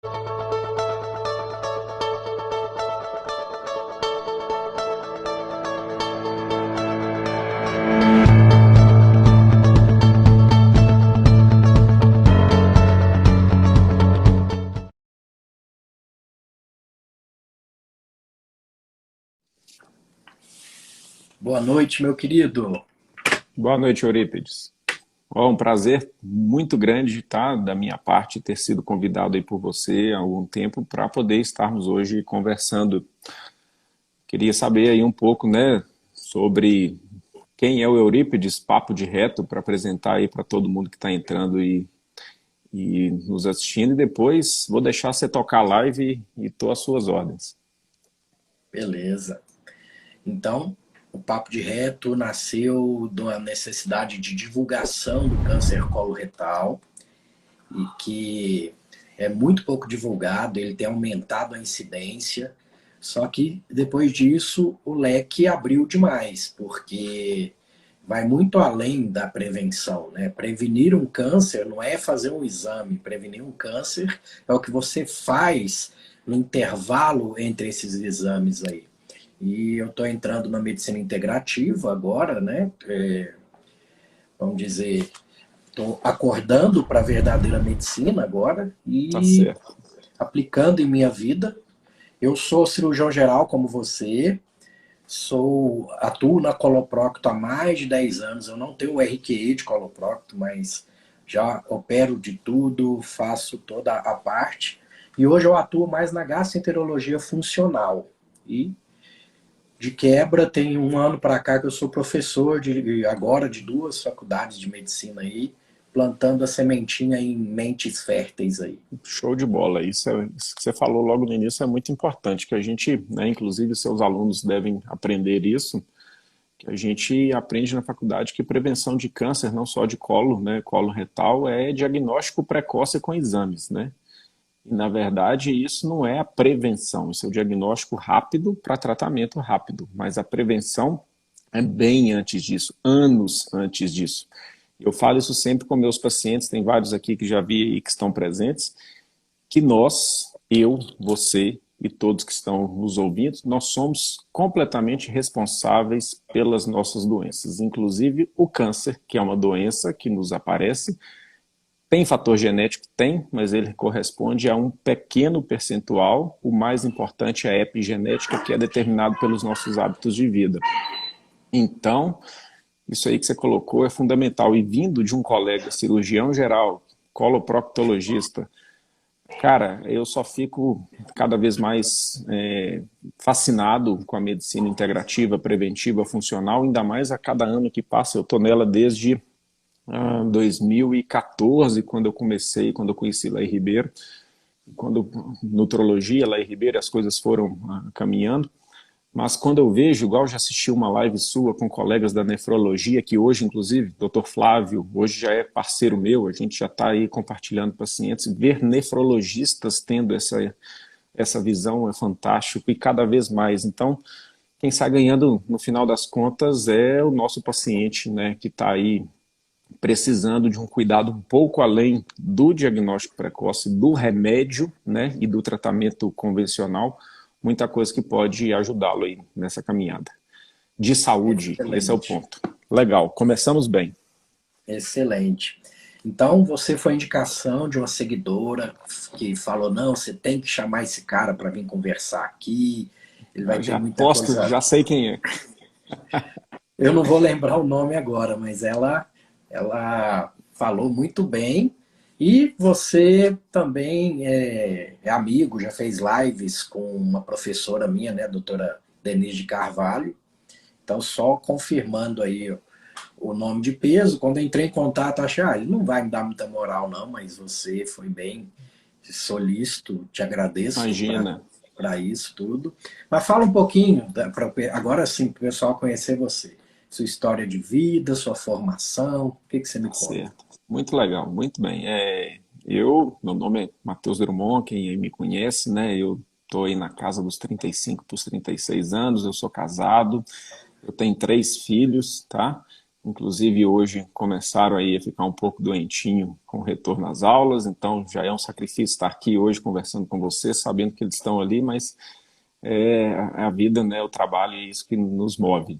Boa noite, meu querido. Boa noite, Eurípides. Ó, um prazer muito grande, tá, da minha parte, ter sido convidado aí por você há algum tempo para poder estarmos hoje conversando. Queria saber aí um pouco, né, sobre quem é o Eurípides, papo de reto, para apresentar aí para todo mundo que está entrando e nos assistindo. E depois vou deixar você tocar a live e tô às suas ordens. Beleza. Então, o Papo de Reto nasceu da necessidade de divulgação do câncer coloretal e que é muito pouco divulgado, ele tem aumentado a incidência, só que depois disso o leque abriu demais, porque vai muito além da prevenção, né? Prevenir um câncer não é fazer um exame, prevenir um câncer é o que você faz no intervalo entre esses exames aí. E eu estou entrando na medicina integrativa agora, né? Vamos dizer, estou acordando para a verdadeira medicina agora Tá e certo. aplicando em minha vida. Eu sou cirurgião geral como você, atuo na coloprocto há mais de 10 anos. Eu não tenho o RQE de coloprocto, mas já opero de tudo, faço toda a parte. E hoje eu atuo mais na gastroenterologia funcional. E de quebra, tem um ano para cá que eu sou professor agora de duas faculdades de medicina aí, plantando a sementinha em mentes férteis aí. Show de bola. Isso que você falou logo no início é muito importante, que a gente, né, inclusive seus alunos devem aprender isso, que a gente aprende na faculdade que prevenção de câncer, não só de colo, né, colo retal, é diagnóstico precoce com exames, né? E, na verdade, isso não é a prevenção, isso é o diagnóstico rápido para tratamento rápido, mas a prevenção é bem antes disso, anos antes disso. Eu falo isso sempre com meus pacientes, tem vários aqui que já vi e que estão presentes, que nós, eu, você e todos que estão nos ouvindo, nós somos completamente responsáveis pelas nossas doenças, inclusive o câncer, que é uma doença que nos aparece. Tem fator genético? Tem, mas ele corresponde a um pequeno percentual. O mais importante é a epigenética, que é determinado pelos nossos hábitos de vida. Então, isso aí que você colocou é fundamental. E vindo de um colega cirurgião geral, coloproctologista, cara, eu só fico cada vez mais fascinado com a medicina integrativa, preventiva, funcional, ainda mais a cada ano que passa. Eu estou nela desde 2014, quando eu comecei, quando eu conheci Laí Ribeiro, quando nutrologia, Laí Ribeiro, as coisas foram caminhando. Mas quando eu vejo, igual já assisti uma live sua com colegas da nefrologia, que hoje, inclusive, Dr. Flávio, hoje já é parceiro meu, a gente já está aí compartilhando pacientes, ver nefrologistas tendo essa visão é fantástico e cada vez mais. Então, quem sai ganhando no final das contas é o nosso paciente, né, que está aí precisando de um cuidado um pouco além do diagnóstico precoce, do remédio, né, e do tratamento convencional, muita coisa que pode ajudá-lo aí nessa caminhada. De saúde, esse é o Excelente, ponto. Legal, começamos bem. excelente. Então, você foi indicação de uma seguidora que falou: não, você tem que chamar esse cara para vir conversar aqui, ele vai Eu ter já muita posto, coisa. já sei quem é. Eu não vou lembrar o nome agora, mas ela falou muito bem. E você também é amigo, já fez lives com uma professora minha, né, a doutora Denise de Carvalho. Então, só confirmando aí o nome de peso, quando eu entrei em contato, achei, ele não vai me dar muita moral não, mas você foi bem solícito, te agradeço Imagina. para isso tudo. Mas fala um pouquinho, agora sim, para o pessoal conhecer você. Sua história de vida, sua formação, o que você me conta? Certo. Muito legal, muito bem. Meu nome é Matheus Drummond, quem aí me conhece, né? Eu estou aí na casa dos 35 para os 36 anos, eu sou casado, eu tenho três filhos, tá? Inclusive hoje começaram aí a ficar um pouco doentinho com o retorno às aulas, então já é um sacrifício estar aqui hoje conversando com você, sabendo que eles estão ali, mas é a vida, né, o trabalho é isso que nos move.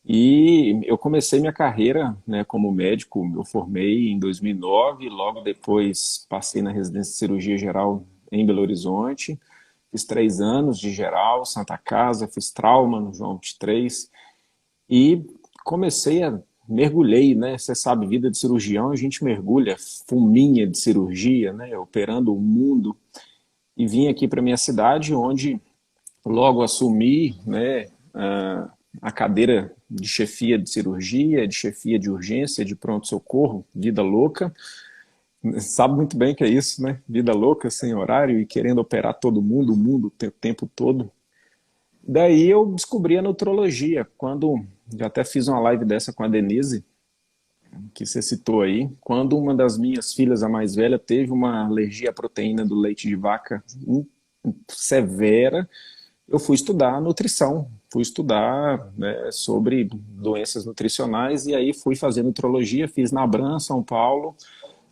E eu comecei minha carreira, né, como médico, eu formei em 2009, logo depois passei na residência de cirurgia geral em Belo Horizonte, fiz 3 anos de geral, Santa Casa, fiz trauma no João 23 e comecei a mergulhei, né? Você sabe, vida de cirurgião, a gente mergulha, fuminha de cirurgia, né? Operando o mundo e vim aqui para minha cidade, onde logo assumi, né? A cadeira de chefia de cirurgia, de chefia de urgência, de pronto-socorro, vida louca. Sabe muito bem que é isso, né? Vida louca, sem horário e querendo operar todo mundo, o mundo o tempo todo. Daí eu descobri a nutrologia, quando já até fiz uma live dessa com a Denise, que você citou aí, quando uma das minhas filhas, a mais velha, teve uma alergia à proteína do leite de vaca severa, eu fui estudar nutrição, fui estudar, né, sobre doenças nutricionais e aí fui fazer nutrologia, fiz na Abram, São Paulo.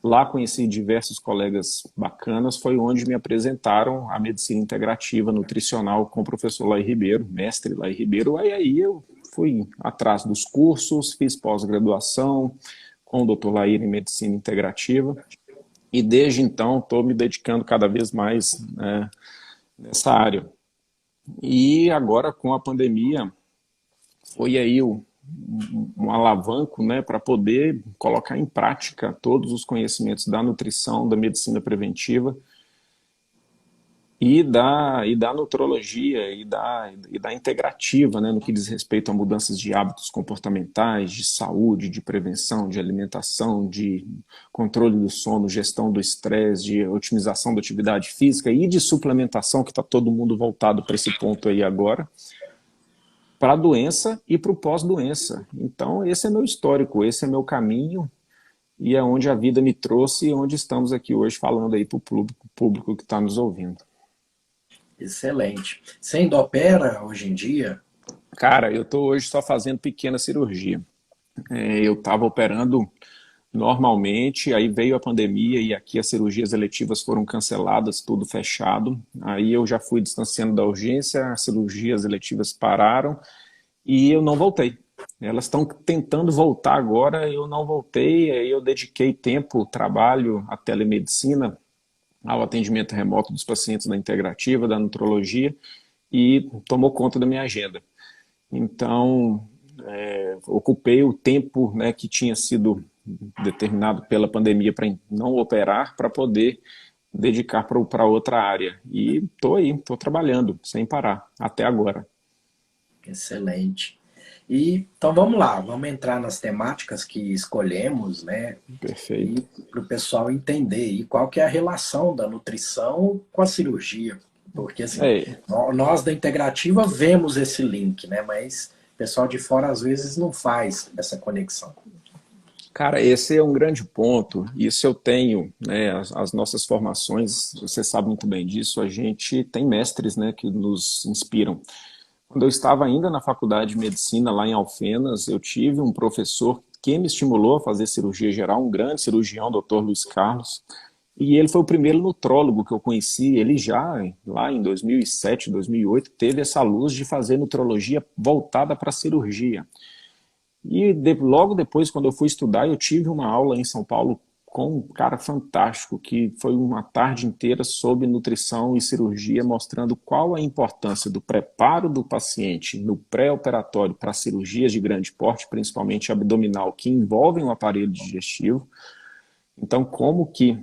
Lá conheci diversos colegas bacanas, foi onde me apresentaram a medicina integrativa nutricional com o professor Laí Ribeiro, mestre Laí Ribeiro. Aí eu fui atrás dos cursos, fiz pós-graduação com o Dr. Laí em medicina integrativa e desde então estou me dedicando cada vez mais, né, nessa área. E agora com a pandemia foi aí um alavanco, né, para poder colocar em prática todos os conhecimentos da nutrição, da medicina preventiva e da nutrologia e da integrativa, né, no que diz respeito a mudanças de hábitos comportamentais, de saúde, de prevenção, de alimentação, de controle do sono, gestão do estresse, de otimização da atividade física e de suplementação, que está todo mundo voltado para esse ponto aí agora, para a doença e para o pós-doença. Então, esse é meu histórico, esse é meu caminho e é onde a vida me trouxe e onde estamos aqui hoje falando aí para o público que está nos ouvindo. Excelente. Você ainda opera hoje em dia? Cara, eu estou hoje só fazendo pequena cirurgia. Eu estava operando normalmente, aí veio a pandemia e aqui as cirurgias eletivas foram canceladas, tudo fechado. Aí eu já fui distanciando da urgência, as cirurgias eletivas pararam e eu não voltei. Elas estão tentando voltar agora, eu não voltei, aí eu dediquei tempo, trabalho, à telemedicina, ao atendimento remoto dos pacientes da integrativa, da nutrologia, e tomou conta da minha agenda. Então, ocupei o tempo, né, que tinha sido determinado pela pandemia para não operar, para poder dedicar para outra área. E estou aí, estou trabalhando sem parar, até agora. Excelente. E então vamos lá, vamos entrar nas temáticas que escolhemos, né? E Perfeito. para o pessoal entender e qual que é a relação da nutrição com a cirurgia. Porque assim, É, nós da integrativa vemos esse link, né? Mas o pessoal de fora às vezes não faz essa conexão. cara, esse é um grande ponto. Isso eu tenho, né, as nossas formações, você sabe muito bem disso, a gente tem mestres, né, que nos inspiram. Quando eu estava ainda na faculdade de medicina lá em Alfenas, eu tive um professor que me estimulou a fazer cirurgia geral, um grande cirurgião, Dr. Luiz Carlos, e ele foi o primeiro nutrólogo que eu conheci. Ele já, lá em 2007, 2008, teve essa luz de fazer nutrologia voltada para a cirurgia. E logo depois, quando eu fui estudar, eu tive uma aula em São Paulo com um cara fantástico, que foi uma tarde inteira sobre nutrição e cirurgia, mostrando qual a importância do preparo do paciente no pré-operatório para cirurgias de grande porte, principalmente abdominal, que envolvem o aparelho digestivo. Então, como que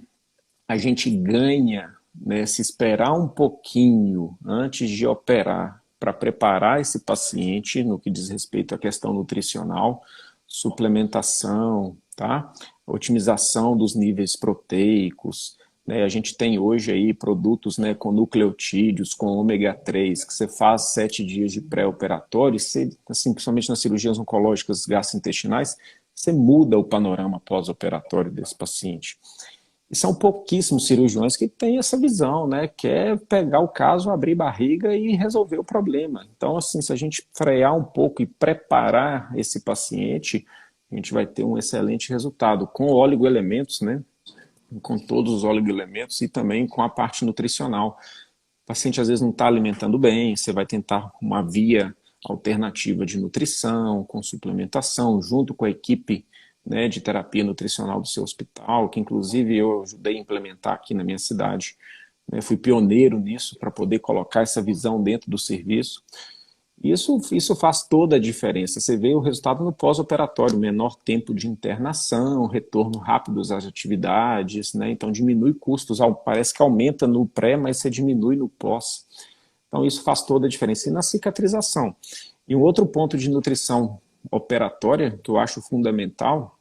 a gente ganha, né, se esperar um pouquinho antes de operar para preparar esse paciente no que diz respeito à questão nutricional, suplementação, tá? Otimização dos níveis proteicos, né? A gente tem hoje aí produtos, né, com nucleotídeos, com ômega 3, que você faz 7 dias de pré-operatório, assim, principalmente nas cirurgias oncológicas gastrointestinais, você muda o panorama pós-operatório desse paciente. E são pouquíssimos cirurgiões que têm essa visão, né? Que é pegar o caso, abrir barriga e resolver o problema. Então, assim, se a gente frear um pouco e preparar esse paciente, a gente vai ter um excelente resultado com oligoelementos, né? Com todos os oligoelementos e também com a parte nutricional. O paciente às vezes não está alimentando bem, você vai tentar uma via alternativa de nutrição, com suplementação, junto com a equipe, né, de terapia nutricional do seu hospital, que inclusive eu ajudei a implementar aqui na minha cidade. Né, fui pioneiro nisso para poder colocar essa visão dentro do serviço. Isso faz toda a diferença. Você vê o resultado no pós-operatório, menor tempo de internação, retorno rápido às atividades, né? Então diminui custos, parece que aumenta no pré, mas você diminui no pós. Então isso faz toda a diferença. E na cicatrização. E um outro ponto de nutrição operatória que eu acho fundamental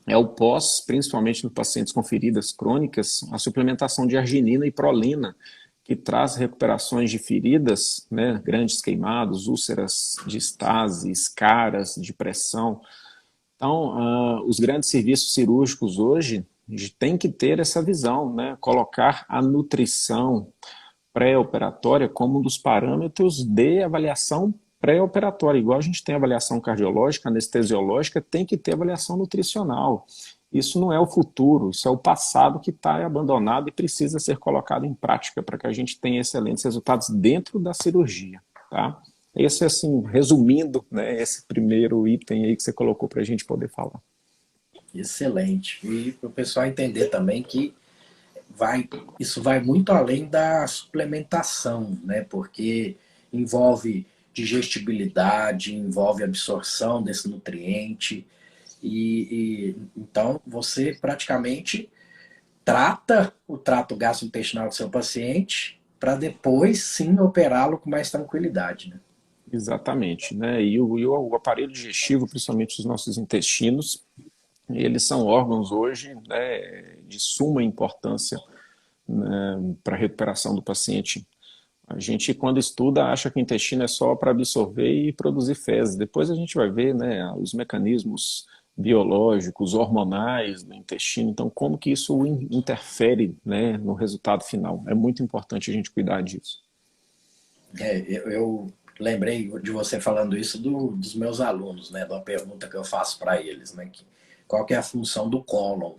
é o pós, principalmente nos pacientes com feridas crônicas, a suplementação de arginina e prolina, que traz recuperações de feridas, né, grandes queimados, úlceras de estase, escaras de pressão. Então, os grandes serviços cirúrgicos hoje têm que ter essa visão, né, colocar a nutrição pré-operatória como um dos parâmetros de avaliação pré-operatória. Igual a gente tem avaliação cardiológica, anestesiológica, tem que ter avaliação nutricional. Isso não é o futuro, isso é o passado que está abandonado e precisa ser colocado em prática para que a gente tenha excelentes resultados dentro da cirurgia. Tá? Esse, assim, resumindo, né, esse primeiro item aí que você colocou para a gente poder falar. Excelente. E para o pessoal entender também que isso vai muito além da suplementação, né? Porque envolve digestibilidade, envolve absorção desse nutriente. Então você praticamente trata o trato gastrointestinal do seu paciente para depois sim operá-lo com mais tranquilidade, né? Exatamente, né? E o aparelho digestivo, principalmente os nossos intestinos, eles são órgãos hoje, né, de suma importância, né, para a recuperação do paciente. A gente, quando estuda, acha que o intestino é só para absorver e produzir fezes. Depois a gente vai ver, né, os mecanismos biológicos, hormonais do intestino. Então, como que isso interfere, né, no resultado final? É muito importante a gente cuidar disso. Eu lembrei de você falando isso dos meus alunos, né? De uma pergunta que eu faço para eles, né? Qual que é a função do cólon?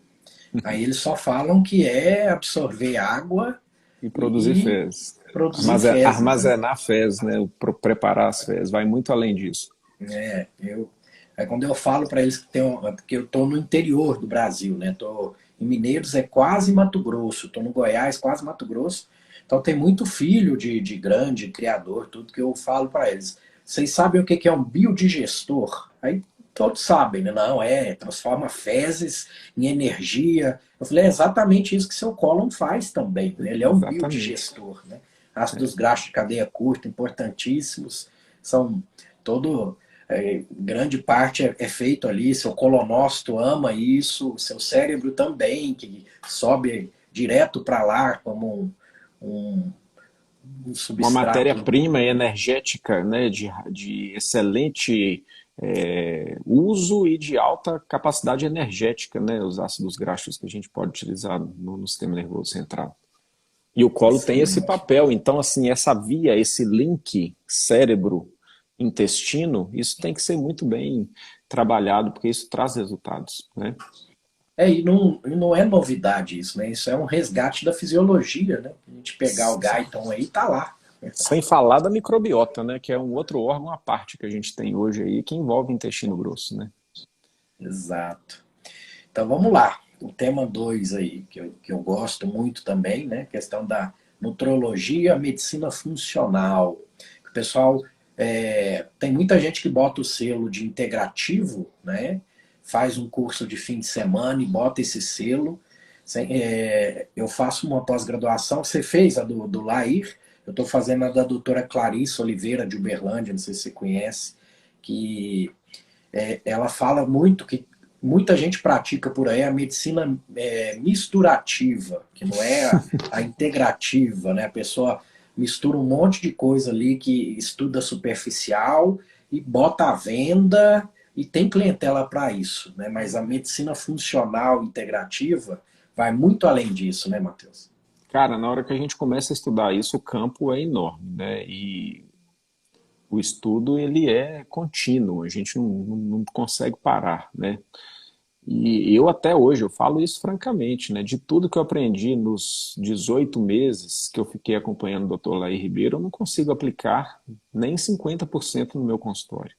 Aí eles só falam que é absorver água E produzir e fezes. produzir fezes, né? Armazenar fezes, né? Preparar as fezes. Vai muito além disso. Aí quando eu falo para eles porque eu estou no interior do Brasil, né? Tô em Mineiros, é quase Mato Grosso. Estou no Goiás, quase Mato Grosso. Então tem muito filho de grande criador, tudo que eu falo para eles. Vocês sabem o que é um biodigestor? Aí todos sabem, né? Não, transforma fezes em energia. Eu falei, é exatamente isso que seu cólon faz também, né? Ele é um Exatamente. biodigestor, né? Ácidos graxos de cadeia curta, importantíssimos, são todo... grande parte é feito ali, seu colonócito ama isso, seu cérebro também, que sobe direto para lá como um Uma substrato. matéria-prima energética, né, de excelente uso e de alta capacidade energética, né, os ácidos graxos que a gente pode utilizar no sistema nervoso central. E o colo tem esse Excelente. papel. Então, assim, essa via, esse link cérebro-intestino, isso tem que ser muito bem trabalhado, porque isso traz resultados, né? E não é novidade isso, né? Isso é um resgate da fisiologia, né? A gente pegar o Guyton aí, tá lá. Sem falar da microbiota, né, que é um outro órgão à parte que a gente tem hoje aí, que envolve o intestino grosso, né? Exato. Então vamos lá. O tema 2 aí, que eu gosto muito também, né? Questão da nutrologia, medicina funcional. O pessoal, tem muita gente que bota o selo de integrativo, né? Faz um curso de fim de semana e bota esse selo. Eu faço uma pós-graduação, você fez a do Lair, eu estou fazendo a da doutora Clarice Oliveira de Uberlândia, não sei se você conhece, que ela fala muito que muita gente pratica por aí a medicina misturativa, que não é a integrativa, né? A pessoa mistura um monte de coisa ali que estuda superficial e bota à venda e tem clientela para isso, né? Mas a medicina funcional integrativa vai muito além disso, né, Matheus? Cara, na hora que a gente começa a estudar isso, o campo é enorme, né? E O estudo ele é contínuo, a gente não consegue parar, né? E eu até hoje, eu falo isso francamente, né? De tudo que eu aprendi nos 18 meses que eu fiquei acompanhando o Dr. Laí Ribeiro, eu não consigo aplicar nem 50% no meu consultório,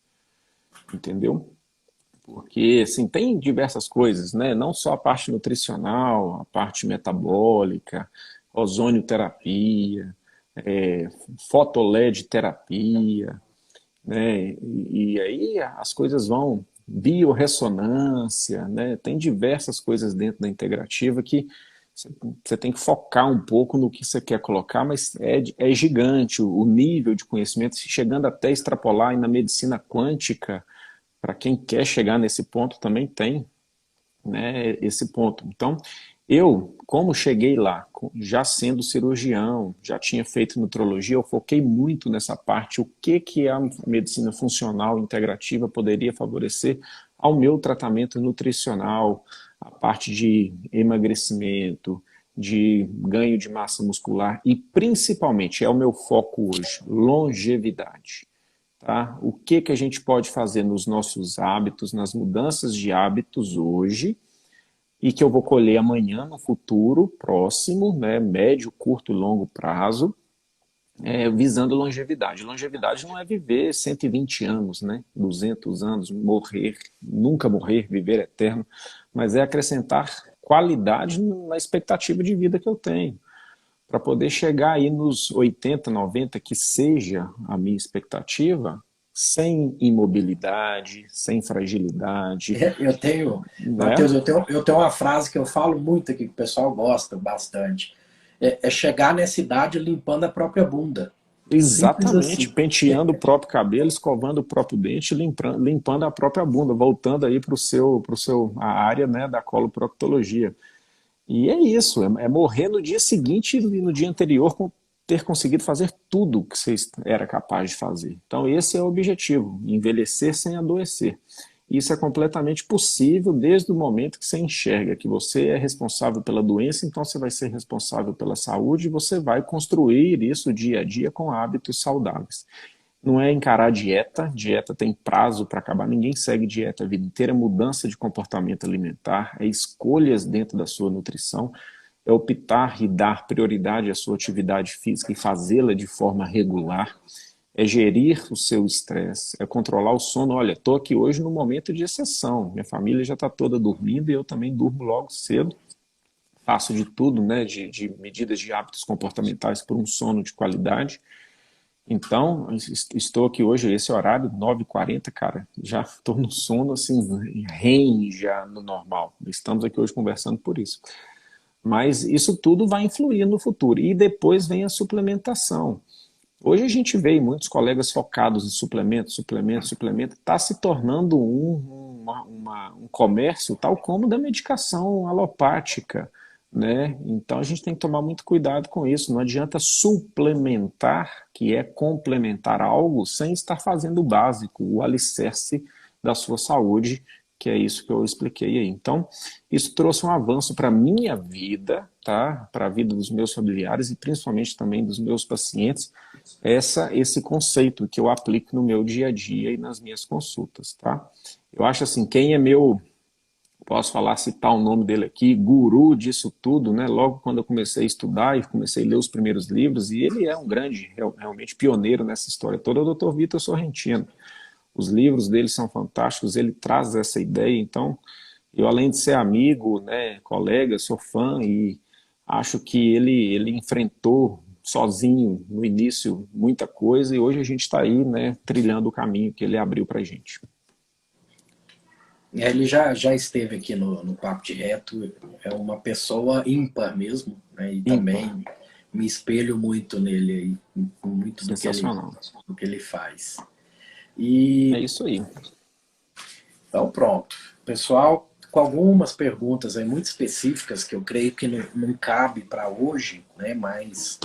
entendeu? Porque, assim, tem diversas coisas, né? Não só a parte nutricional, a parte metabólica, ozonioterapia, fotoled terapia, né? E aí as coisas vão, biorressonância, né? Tem diversas coisas dentro da integrativa que você tem que focar um pouco no que você quer colocar, mas é gigante o nível de conhecimento, chegando até extrapolar, e na medicina quântica, para quem quer chegar nesse ponto, também tem, né, esse ponto. Então, eu, como cheguei lá, já sendo cirurgião, já tinha feito nutrologia, eu foquei muito nessa parte, o que a medicina funcional integrativa poderia favorecer ao meu tratamento nutricional, a parte de emagrecimento, de ganho de massa muscular e, principalmente, é o meu foco hoje, longevidade. Tá? O que a gente pode fazer nos nossos hábitos, nas mudanças de hábitos hoje, e que eu vou colher amanhã, no futuro próximo, né, médio, curto e longo prazo, visando longevidade. Longevidade não é viver 120 anos, né, 200 anos, morrer, nunca morrer, viver eterno, mas é acrescentar qualidade na expectativa de vida que eu tenho, para poder chegar aí nos 80, 90, que seja a minha expectativa, sem imobilidade, sem fragilidade, Eu tenho, né? Matheus, eu tenho uma frase que eu falo muito aqui, que o pessoal gosta bastante. É chegar nessa idade limpando a própria bunda. Simples Exatamente, assim. penteando o próprio cabelo, escovando o próprio dente, limpando a própria bunda, voltando aí para a área, né, da coloproctologia. E é isso, é morrer no dia seguinte e no dia anterior com ter conseguido fazer tudo que você era capaz de fazer. Então esse é o objetivo, envelhecer sem adoecer. Isso é completamente possível desde o momento que você enxerga que você é responsável pela doença, então você vai ser responsável pela saúde e você vai construir isso dia a dia com hábitos saudáveis. Não é encarar dieta, dieta tem prazo para acabar, ninguém segue dieta a vida inteira, é mudança de comportamento alimentar, é escolhas dentro da sua nutrição, é optar e dar prioridade à sua atividade física e fazê-la de forma regular, é gerir o seu estresse, é controlar o sono. Olha, estou aqui hoje no momento de exceção, minha família já está toda dormindo e eu também durmo logo cedo, faço de tudo, né, de medidas de hábitos comportamentais por um sono de qualidade. Então, estou aqui hoje, esse horário, 9h40, cara, já estou no sono, assim, REM já no normal. Estamos aqui hoje conversando por isso. Mas isso tudo vai influir no futuro. E depois vem a suplementação. Hoje a gente vê muitos colegas focados em suplemento, suplemento, suplemento. Está se tornando um comércio tal como da medicação alopática, né? Então a gente tem que tomar muito cuidado com isso. Não adianta suplementar, que é complementar algo, sem estar fazendo o básico, o alicerce da sua saúde, que é isso que eu expliquei aí. Então, isso trouxe um avanço para a minha vida, tá? Para a vida dos meus familiares e principalmente também dos meus pacientes, esse conceito que eu aplico no meu dia a dia e nas minhas consultas, tá? Eu acho assim, quem é meu, posso falar, citar o nome dele aqui, guru disso tudo, né? Logo quando eu comecei a estudar e comecei a ler os primeiros livros, e ele é um grande, realmente pioneiro nessa história toda, é o Dr. Vitor Sorrentino. Os livros dele são fantásticos, ele traz essa ideia, então eu, além de ser amigo, né, colega, sou fã e acho que ele enfrentou sozinho no início muita coisa e hoje a gente está aí, né, trilhando o caminho que ele abriu para a gente. Ele já esteve aqui no Papo de Reto, é uma pessoa ímpar mesmo, né? E Ímpar, também me espelho muito nele, muito sensacional. do que ele faz. É E isso aí. então pronto. Pessoal, com algumas perguntas aí muito específicas que eu creio que não cabe para hoje, né? Mas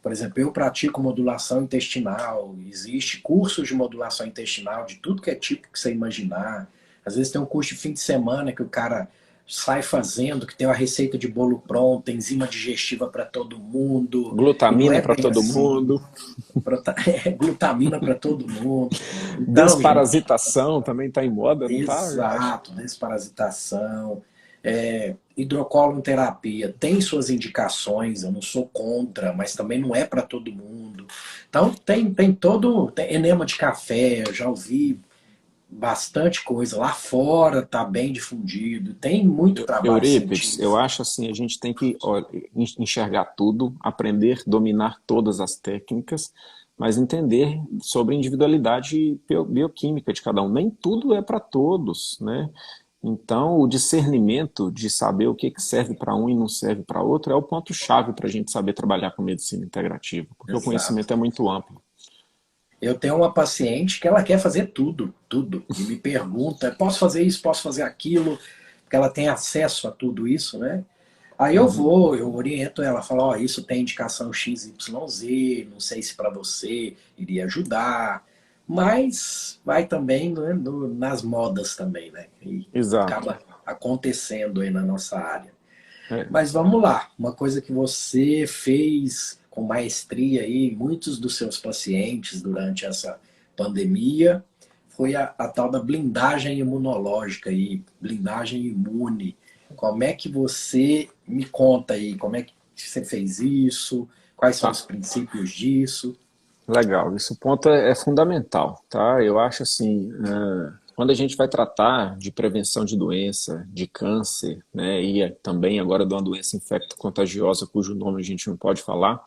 por exemplo, eu pratico modulação intestinal, existe cursos de modulação intestinal de tudo que é tipo que você imaginar. Às vezes tem um curso de fim de semana que o cara sai fazendo, que tem uma receita de bolo pronta, enzima digestiva para todo mundo, e não Glutamina é para bem todo assim. mundo. Glutamina para todo mundo. Então, gente, Desparasitação também está em moda, não está, eu acho. exato, desparasitação, hidrocoloterapia tem suas indicações, eu não sou contra, mas também não é para todo mundo. Então tem enema de café, eu já ouvi bastante coisa. Lá fora está bem difundido, tem muito trabalho Eurípides, eu científico. acho assim, a gente tem que enxergar tudo, aprender, dominar todas as técnicas, mas entender sobre a individualidade bioquímica de cada um. Nem tudo é para todos, né? Então, o discernimento de saber o que serve para um e não serve para outro é o ponto-chave para a gente saber trabalhar com medicina integrativa, porque o Exato. conhecimento é muito amplo. Eu tenho uma paciente que ela quer fazer tudo, tudo, e me pergunta, posso fazer isso, posso fazer aquilo, porque ela tem acesso a tudo isso, né? Aí Uhum. eu oriento ela, falo, ó, isso tem indicação XYZ, não sei se para você iria ajudar, mas vai também, né, nas modas também, né? E Exato. acaba acontecendo aí na nossa área. É. Mas vamos lá, uma coisa que você fez com maestria aí, muitos dos seus pacientes durante essa pandemia, foi a tal da blindagem imunológica aí, blindagem imune. Como é que você me conta aí, como é que você fez isso? Quais são os Tá. princípios disso? Legal, esse ponto é fundamental, tá? Eu acho assim, quando a gente vai tratar de prevenção de doença, de câncer, né, e também agora de uma doença infecto-contagiosa, cujo nome a gente não pode falar,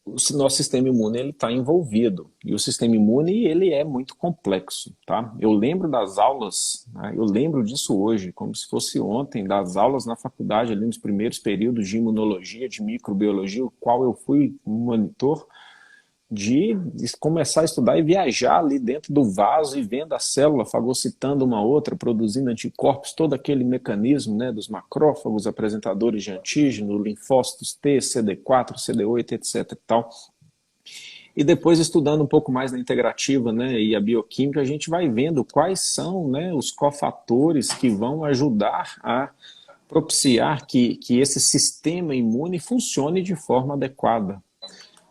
o nosso sistema imune ele está envolvido e o sistema imune ele é muito complexo, tá? Eu lembro das aulas, né, eu lembro disso hoje, como se fosse ontem, das aulas na faculdade ali nos primeiros períodos de imunologia, de microbiologia, o qual eu fui monitor de começar a estudar e viajar ali dentro do vaso e vendo a célula fagocitando uma outra, produzindo anticorpos, todo aquele mecanismo, né, dos macrófagos, apresentadores de antígeno, linfócitos T, CD4, CD8, etc. E tal. E depois, estudando um pouco mais na integrativa, né, e a bioquímica, a gente vai vendo quais são, né, os cofatores que vão ajudar a propiciar que esse sistema imune funcione de forma adequada.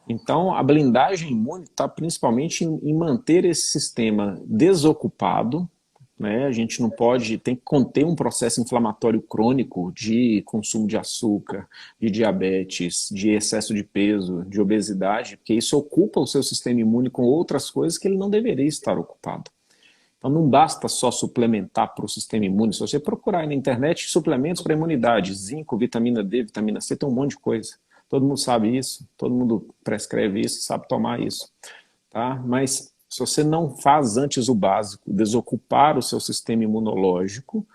Então, a blindagem imune está principalmente em manter esse sistema desocupado, né? A gente não pode, tem que conter um processo inflamatório crônico de consumo de açúcar, de diabetes, de excesso de peso, de obesidade, porque isso ocupa o seu sistema imune com outras coisas que ele não deveria estar ocupado. Então, não basta só suplementar para o sistema imune. Se você procurar aí na internet suplementos para imunidade, zinco, vitamina D, vitamina C, tem um monte de coisa. Todo mundo sabe isso, todo mundo prescreve isso, sabe tomar isso. Tá? Mas se você não faz antes o básico, desocupar o seu sistema imunológico,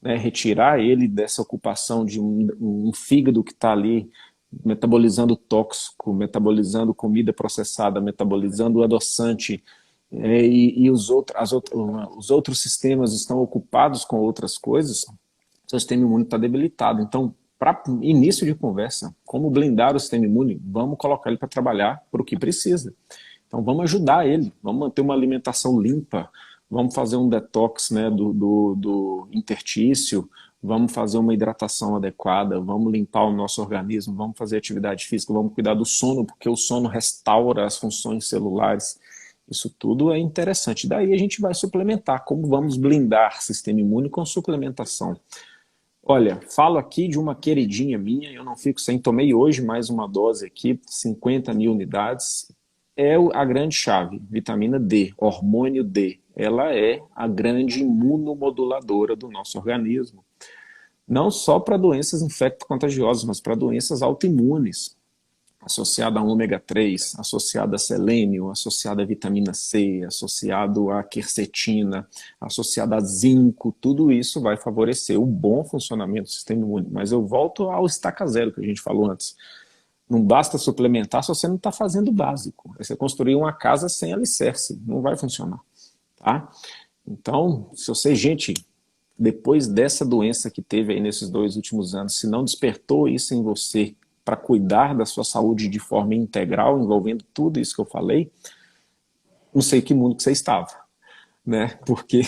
né, retirar ele dessa ocupação de um fígado que está ali metabolizando tóxico, metabolizando comida processada, metabolizando adoçante, e os outros sistemas estão ocupados com outras coisas, seu sistema imune está debilitado. Então, para início de conversa, como blindar o sistema imune? Vamos colocar ele para trabalhar para o que precisa. Então, vamos ajudar ele, vamos manter uma alimentação limpa, vamos fazer um detox, né, do interstício, vamos fazer uma hidratação adequada, vamos limpar o nosso organismo, vamos fazer atividade física, vamos cuidar do sono, porque o sono restaura as funções celulares. Isso tudo é interessante. Daí a gente vai suplementar. Como vamos blindar o sistema imune com suplementação? Olha, falo aqui de uma queridinha minha, eu não fico sem, tomei hoje mais uma dose aqui, 50 mil unidades, é a grande chave, vitamina D, hormônio D. Ela é a grande imunomoduladora do nosso organismo. Não só para doenças infecto-contagiosas, mas para doenças autoimunes, associada a ômega 3, associada a selênio, associada a vitamina C, associado a quercetina, associada a zinco, tudo isso vai favorecer o bom funcionamento do sistema imune. Mas eu volto ao estaca zero que a gente falou antes. Não basta suplementar se você não está fazendo o básico. Você construir uma casa sem alicerce, não vai funcionar. Tá? Então, se você, gente, depois dessa doença que teve aí nesses 2 últimos anos, se não despertou isso em você para cuidar da sua saúde de forma integral, envolvendo tudo isso que eu falei, não sei que mundo que você estava, né? Porque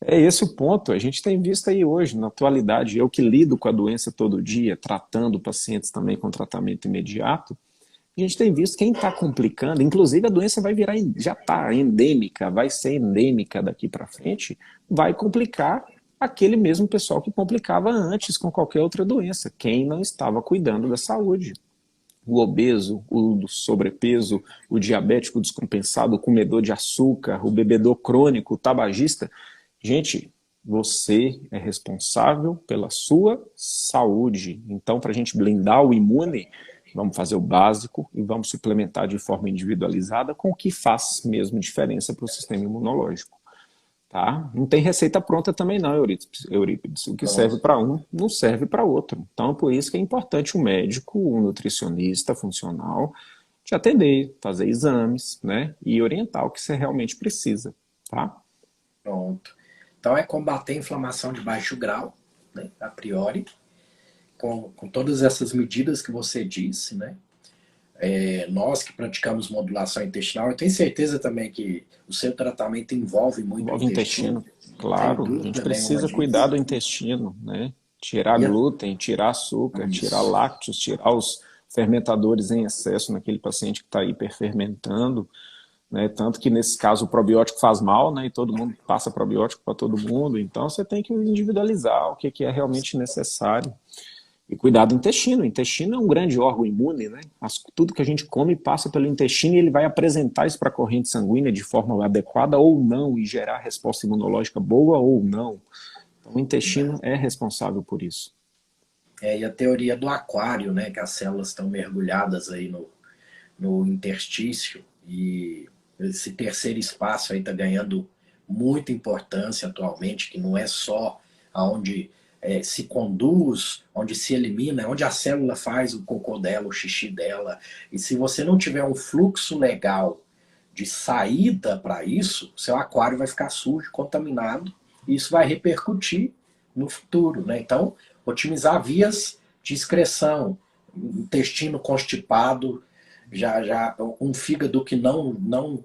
É esse o ponto. A gente tem visto aí hoje, na atualidade, eu que lido com a doença todo dia, tratando pacientes também com tratamento imediato, a gente tem visto quem está complicando, inclusive a doença vai virar, já está endêmica, vai ser endêmica daqui para frente, vai complicar aquele mesmo pessoal que complicava antes com qualquer outra doença, quem não estava cuidando da saúde. O obeso, o do sobrepeso, o diabético descompensado, o comedor de açúcar, o bebedor crônico, o tabagista. Gente, você é responsável pela sua saúde. Então, para a gente blindar o imune, vamos fazer o básico e vamos suplementar de forma individualizada com o que faz mesmo diferença para o sistema imunológico. Tá? Não tem receita pronta também não, Eurípides. O que serve para um não serve para outro. Então, por isso que é importante um médico, um nutricionista funcional te atender, fazer exames, né? E orientar o que você realmente precisa, tá? Pronto. Então é combater a inflamação de baixo grau, né, a priori, com todas essas medidas que você disse, né? Nós que praticamos modulação intestinal, eu tenho certeza também que o seu tratamento envolve muito o Envolve intestino, intestino, não tem claro. A gente dúvida nenhuma precisa cuidar disso. do intestino, né? Tirar E glúten, tirar açúcar, tirar isso, lácteos, tirar os fermentadores em excesso naquele paciente que está hiperfermentando, né? Tanto que nesse caso o probiótico faz mal, né? E todo mundo passa probiótico para todo mundo. Então você tem que individualizar o que é realmente necessário. E cuidar do intestino. O intestino é um grande órgão imune, né? Tudo que a gente come passa pelo intestino e ele vai apresentar isso para a corrente sanguínea de forma adequada ou não e gerar resposta imunológica boa ou não. Então, o intestino é responsável por isso. e a teoria do aquário, né? Que as células estão mergulhadas aí no interstício e esse terceiro espaço aí está ganhando muita importância atualmente, que não é só aonde se conduz, onde se elimina, é onde a célula faz o cocô dela, o xixi dela. E se você não tiver um fluxo legal de saída para isso, seu aquário vai ficar sujo, contaminado, e isso vai repercutir no futuro, né? Então, otimizar vias de excreção, intestino constipado, já um fígado que não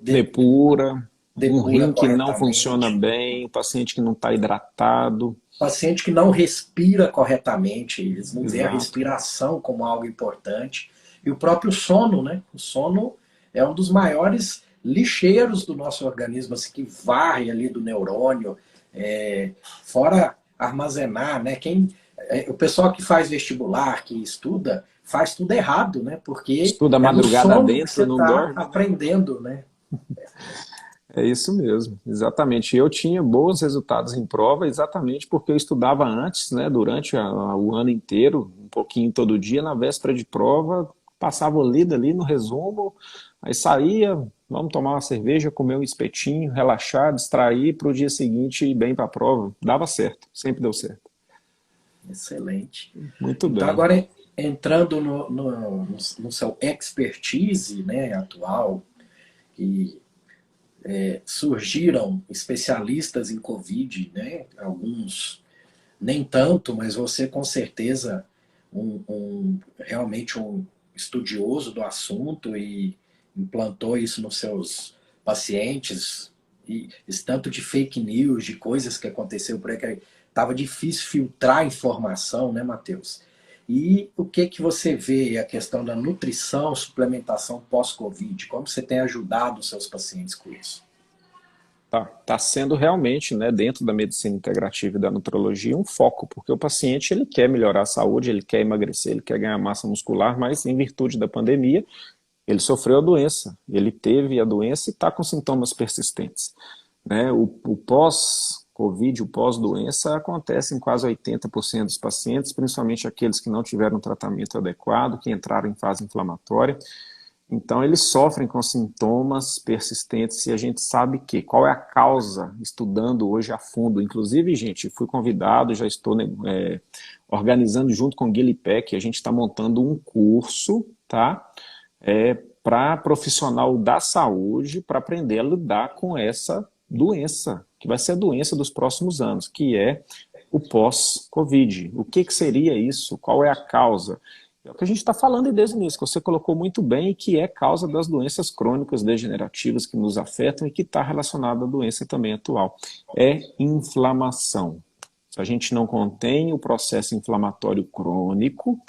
Depura, um depura rim que não funciona corretamente, bem, o paciente que não está hidratado. paciente que não respira corretamente, eles não veem a Exato. respiração como algo importante, e o próprio sono, né? O sono é um dos maiores lixeiros do nosso organismo, assim, que varre ali do neurônio, fora armazenar, né? O pessoal que faz vestibular, que estuda, faz tudo errado, né? Porque Estuda a é no madrugada sono que você dentro, não está dorme, né? aprendendo, né? É isso mesmo, exatamente. Eu tinha bons resultados em prova exatamente porque eu estudava antes, né, durante o ano inteiro, um pouquinho todo dia, na véspera de prova, passava o lido ali no resumo, aí saía, vamos tomar uma cerveja, comer um espetinho, relaxar, distrair para o dia seguinte ir bem para a prova. Dava certo, sempre deu certo. Excelente. Muito Então, bem. agora entrando no seu expertise, né, atual, que surgiram especialistas em Covid, né, alguns nem tanto, mas você com certeza realmente um estudioso do assunto e implantou isso nos seus pacientes, e esse tanto de fake news, de coisas que aconteceu por aí, que estava difícil filtrar informação, né, Matheus? E o que que você vê a questão da nutrição, suplementação pós-Covid? Como você tem ajudado os seus pacientes com isso? Tá sendo realmente, né, dentro da medicina integrativa e da nutrologia, um foco, porque o paciente ele quer melhorar a saúde, ele quer emagrecer, ele quer ganhar massa muscular, mas em virtude da pandemia, ele sofreu a doença, ele teve a doença e está com sintomas persistentes. Né? O pós-Covid, o pós-doença, acontece em quase 80% dos pacientes, principalmente aqueles que não tiveram tratamento adequado, que entraram em fase inflamatória. Então, eles sofrem com sintomas persistentes e a gente sabe que qual é a causa, estudando hoje a fundo. Inclusive, gente, fui convidado, já estou organizando junto com o Guilherme Peck, a gente está montando um curso, tá? Para profissional da saúde, para aprender a lidar com essa doença, que vai ser a doença dos próximos anos, que é o pós-Covid. O que seria isso? Qual é a causa? É o que a gente está falando desde o início, que você colocou muito bem, e que é causa das doenças crônicas degenerativas que nos afetam e que está relacionada à doença também atual. É inflamação. Se a gente não contém o processo inflamatório crônico,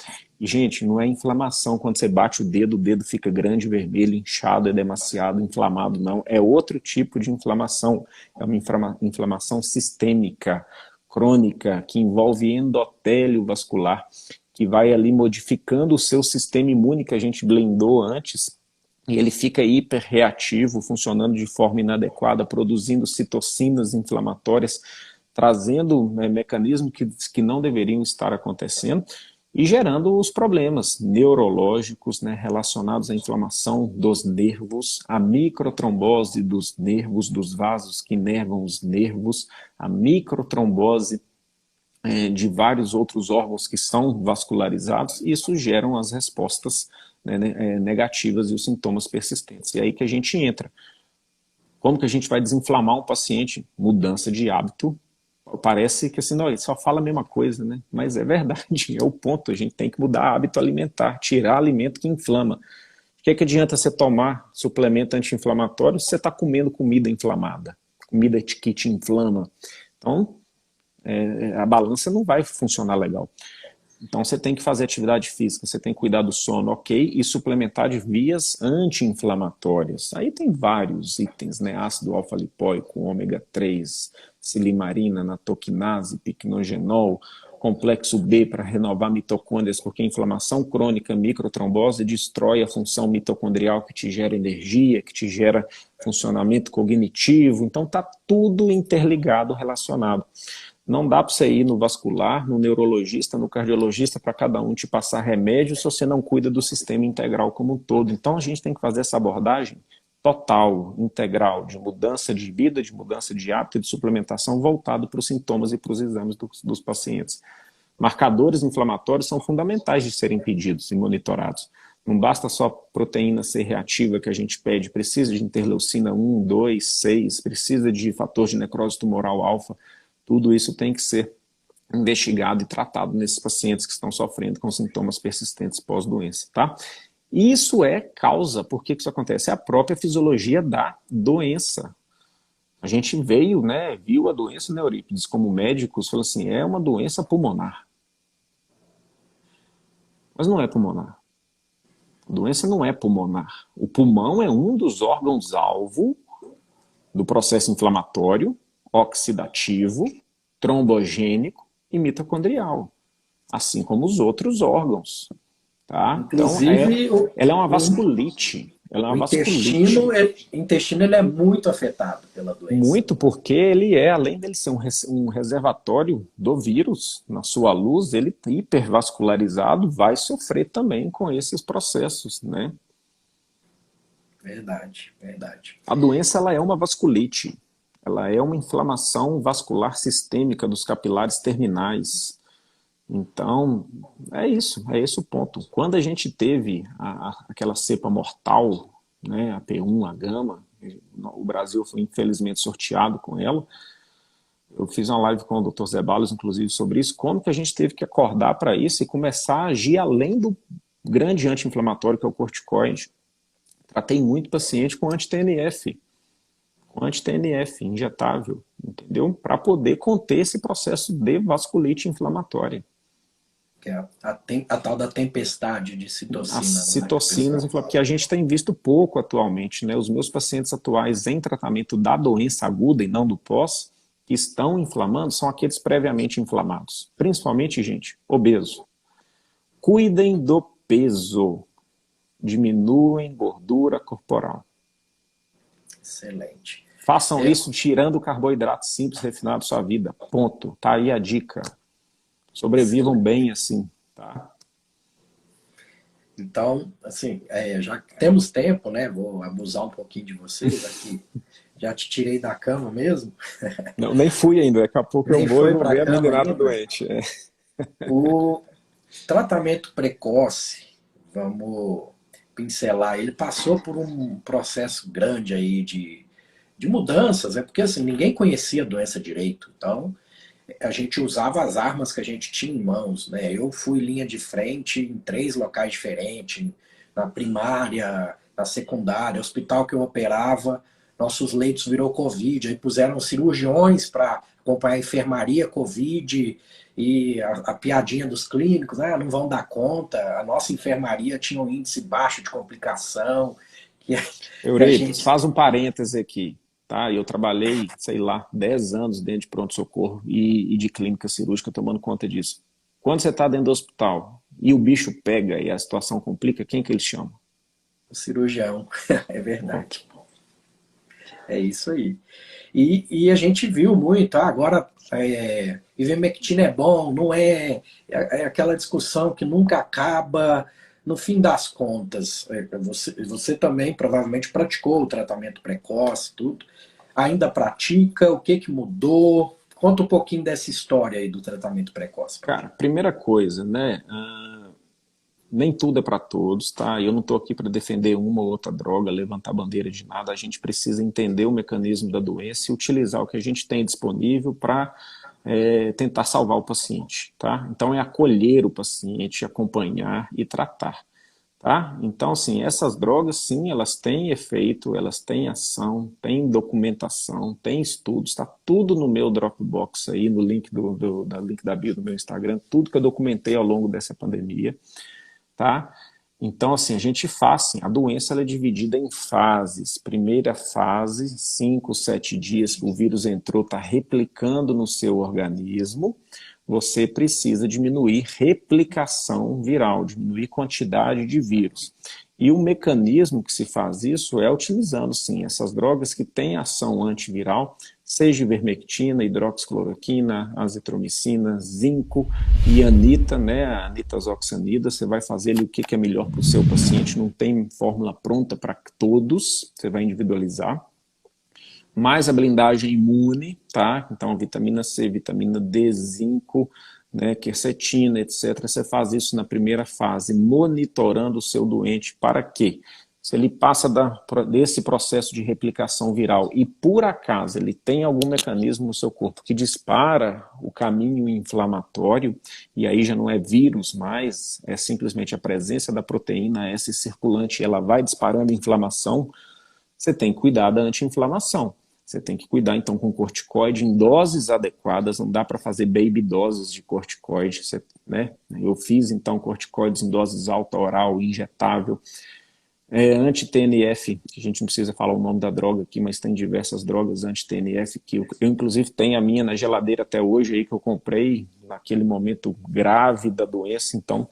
e, gente, não é inflamação quando você bate o dedo fica grande, vermelho, inchado, é demasiado inflamado, não. É outro tipo de inflamação. É uma inflamação sistêmica, crônica, que envolve endotélio vascular, que vai ali modificando o seu sistema imune que a gente blindou antes, e ele fica hiperreativo, funcionando de forma inadequada, produzindo citocinas inflamatórias, trazendo mecanismos que não deveriam estar acontecendo e gerando os problemas neurológicos, né, relacionados à inflamação dos nervos, a microtrombose dos nervos, dos vasos que inervam os nervos, a microtrombose de vários outros órgãos que são vascularizados, e isso geram as respostas, né, negativas e os sintomas persistentes. E aí que a gente entra. Como que a gente vai desinflamar um paciente? Mudança de hábito. Parece que assim, não, ele só fala a mesma coisa, né? Mas é verdade, é o ponto. A gente tem que mudar hábito alimentar, tirar alimento que inflama. O que adianta você tomar suplemento anti-inflamatório se você está comendo comida inflamada, comida que te inflama? Então, a balança não vai funcionar legal. Então você tem que fazer atividade física, você tem que cuidar do sono, ok, e suplementar de vias anti-inflamatórias. Aí tem vários itens, né? Ácido alfa-lipóico, ômega 3, silimarina, natoquinase, picnogenol, complexo B para renovar mitocôndrias, porque a inflamação crônica, microtrombose, destrói a função mitocondrial que te gera energia, que te gera funcionamento cognitivo. Então está tudo interligado, relacionado. Não dá para você ir no vascular, no neurologista, no cardiologista, para cada um te passar remédio se você não cuida do sistema integral como um todo. Então a gente tem que fazer essa abordagem total, integral, de mudança de vida, de mudança de hábito e de suplementação voltado para os sintomas e para os exames dos pacientes. Marcadores inflamatórios são fundamentais de serem pedidos e monitorados. Não basta só proteína C reativa que a gente pede, precisa de interleucina 1, 2, 6, precisa de fator de necrose tumoral alfa. Tudo isso tem que ser investigado e tratado nesses pacientes que estão sofrendo com sintomas persistentes pós-doença, tá? Isso é causa, por que isso acontece? É a própria fisiologia da doença. A gente veio, né, viu a doença, né, Eurípides, como médicos, falou assim, é uma doença pulmonar. Mas não é pulmonar. A doença não é pulmonar. O pulmão é um dos órgãos-alvo do processo inflamatório, oxidativo, trombogênico e mitocondrial, assim como os outros órgãos. Tá? Inclusive, então, ela é uma vasculite. Ela é uma intestino ele é muito afetado pela doença. Muito, porque ele é, além dele ser um reservatório do vírus, na sua luz, ele hipervascularizado vai sofrer também com esses processos, né? Verdade, verdade. A doença ela é uma vasculite. Ela é uma inflamação vascular sistêmica dos capilares terminais. Então, é esse o ponto. Quando a gente teve aquela cepa mortal, né, a P1, a gama, o Brasil foi infelizmente sorteado com ela. Eu fiz uma live com o Dr. Zé Balos, inclusive, sobre isso, como que a gente teve que acordar para isso e começar a agir além do grande anti-inflamatório, que é o corticoide. Tratei muito paciente com anti-TNF. Anti-TNF injetável, entendeu? Para poder conter esse processo de vasculite inflamatória. Que é a tal da tempestade de citocina. As citocinas, que a gente tem visto pouco atualmente, né? Os meus pacientes atuais em tratamento da doença aguda e não do pós, que estão inflamando, são aqueles previamente inflamados. Principalmente, gente, obeso. Cuidem do peso. Diminuem gordura corporal. Excelente. Façam isso tirando o carboidrato simples refinado da sua vida. Ponto. Tá aí a dica. Sobrevivam bem assim, tá? Então, assim, já temos tempo, né? Vou abusar um pouquinho de vocês aqui. Já te tirei da cama mesmo. Não, nem fui ainda. Daqui a pouco eu vou ver a meninada doente. O tratamento precoce, vamos pincelar, ele passou por um processo grande aí de mudanças, porque assim, ninguém conhecia a doença direito. Então, a gente usava as armas que a gente tinha em mãos, né? Eu fui linha de frente em 3 locais diferentes, na primária, na secundária, hospital que eu operava, nossos leitos virou Covid, aí puseram cirurgiões para acompanhar a enfermaria Covid e a piadinha dos clínicos, né? Não vão dar conta, a nossa enfermaria tinha um índice baixo de complicação, que a Euripides, gente. faz um parêntese aqui, tá? Eu trabalhei, sei lá, 10 anos dentro de pronto-socorro e de clínica cirúrgica tomando conta disso. Quando você está dentro do hospital e o bicho pega e a situação complica, quem que eles chamam? O cirurgião, é Pronto. verdade. É isso aí. E a gente viu muito, agora ivermectina é bom, não é, é aquela discussão que nunca acaba. No fim das contas, você também provavelmente praticou o tratamento precoce, tudo. Ainda pratica? O que que mudou? Conta um pouquinho dessa história aí do tratamento precoce pra Cara, gente. primeira coisa, né? Nem tudo é para todos, tá? Eu não estou aqui para defender uma ou outra droga, levantar bandeira de nada. A gente precisa entender o mecanismo da doença e utilizar o que a gente tem disponível para tentar salvar o paciente, tá? Então é acolher o paciente, acompanhar e tratar, tá? Então, assim, essas drogas, sim, elas têm efeito, elas têm ação, têm documentação, têm estudos, tá tudo no meu Dropbox aí, no link da link da bio do meu Instagram, tudo que eu documentei ao longo dessa pandemia, tá? Então, assim, a gente faz, assim, a doença ela é dividida em fases. Primeira fase, 5, 7 dias que o vírus entrou, está replicando no seu organismo, você precisa diminuir replicação viral, diminuir quantidade de vírus. E o mecanismo que se faz isso é utilizando, sim, essas drogas que têm ação antiviral, seja ivermectina, hidroxicloroquina, azitromicina, zinco e anita, né, a nitazoxanida. Você vai fazer ali o que é melhor para o seu paciente, não tem fórmula pronta para todos, você vai individualizar. Mais a blindagem imune, tá? Então, vitamina C, vitamina D, zinco, né, quercetina, etc. Você faz isso na primeira fase, monitorando o seu doente. Para quê? Se ele passa desse processo de replicação viral e, por acaso, ele tem algum mecanismo no seu corpo que dispara o caminho inflamatório, e aí já não é vírus mais, é simplesmente a presença da proteína S circulante, ela vai disparando inflamação, você tem que cuidar da anti-inflamação. Você tem que cuidar, então, com corticoide em doses adequadas. Não dá para fazer baby doses de corticoide, né? Eu fiz, então, corticoides em doses alta, oral, injetável. Anti-TNF, a gente não precisa falar o nome da droga aqui, mas tem diversas drogas anti-TNF, que eu, inclusive, tenho a minha na geladeira até hoje, aí, que eu comprei naquele momento grave da doença, então,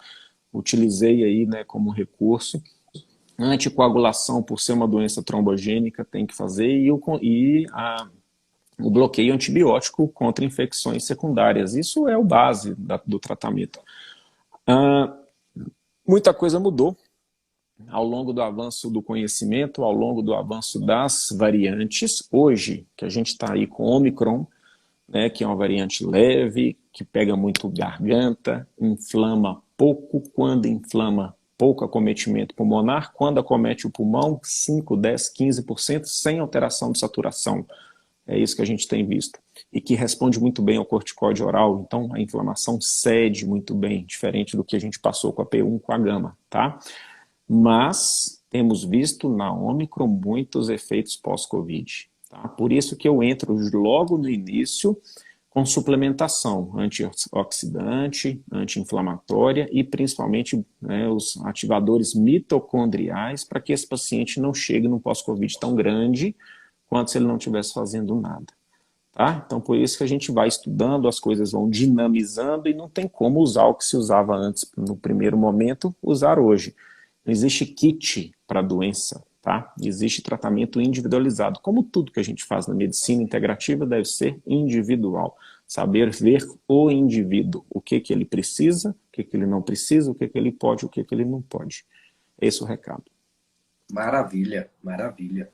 utilizei aí, né, como recurso. Anticoagulação, por ser uma doença trombogênica, tem que fazer, o bloqueio antibiótico contra infecções secundárias. Isso é o base do tratamento. Muita coisa mudou ao longo do avanço do conhecimento, ao longo do avanço das variantes. Hoje, que a gente está aí com Omicron, né, que é uma variante leve, que pega muito garganta, inflama pouco, quando inflama pouco acometimento pulmonar, quando acomete o pulmão, 5, 10, 15%, sem alteração de saturação. É isso que a gente tem visto. E que responde muito bem ao corticoide oral, então a inflamação cede muito bem, diferente do que a gente passou com a P1, com a gama, tá? Mas temos visto na Ômicron muitos efeitos pós-Covid, tá? Por isso que eu entro logo no início com suplementação antioxidante, anti-inflamatória e principalmente, né, os ativadores mitocondriais para que esse paciente não chegue num pós-Covid tão grande quanto se ele não estivesse fazendo nada. Tá? Então, por isso que a gente vai estudando, as coisas vão dinamizando e não tem como usar o que se usava antes no primeiro momento, usar hoje. Não existe kit para a doença, tá? Existe tratamento individualizado. Como tudo que a gente faz na medicina integrativa deve ser individual. Saber ver o indivíduo, o que ele precisa, o que ele não precisa, o que ele pode, o que ele não pode. Esse é o recado. Maravilha, maravilha.